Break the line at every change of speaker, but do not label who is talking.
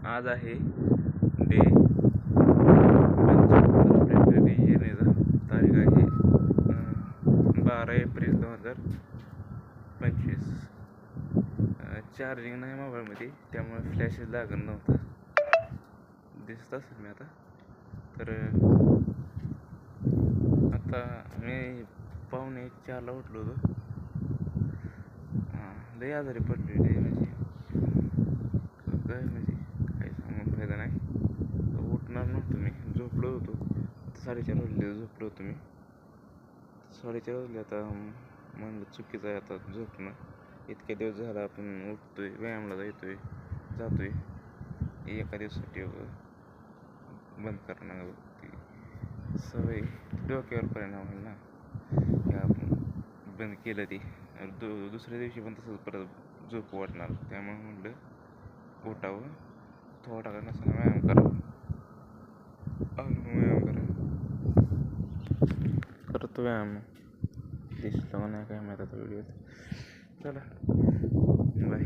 आज आहे डे 75 येण्याचा तारीख आहे 12 एप्रिल 2025. चार्जिंग नाही मोबाईलमध्ये, त्यामुळे फ्लॅशच लागत नव्हता. दिसत असेल मी आता. तर आता मी 3:45ला उठलो होतो. लई आजारी पडलेले म्हणजे काय सांगून फायदा नाही. उठणार नव्हतो मी, झोपलो होतो. 4:30 वाजले झोपलो होतो मी. 4:30 वाजले. आता म्हणलं चुकीचं आहे आता झोपणं. इतके दिवस झाला आपण उठतोय, व्यायामाला जातोय. एका दिवसासाठी बंद करणं ती सवय डोक्यावर परिणाम होईल ना. हे आपण बंद केलं ती दुसऱ्या दिवशी पण तसंच परत झोप वाटणार. त्यामुळे म्हटलं उठावं, थोडा का नसताना व्यायाम करावा. करतो व्यायाम. दिसलं का नाही काय माहीत आता व्हिडिओत. चला बाय.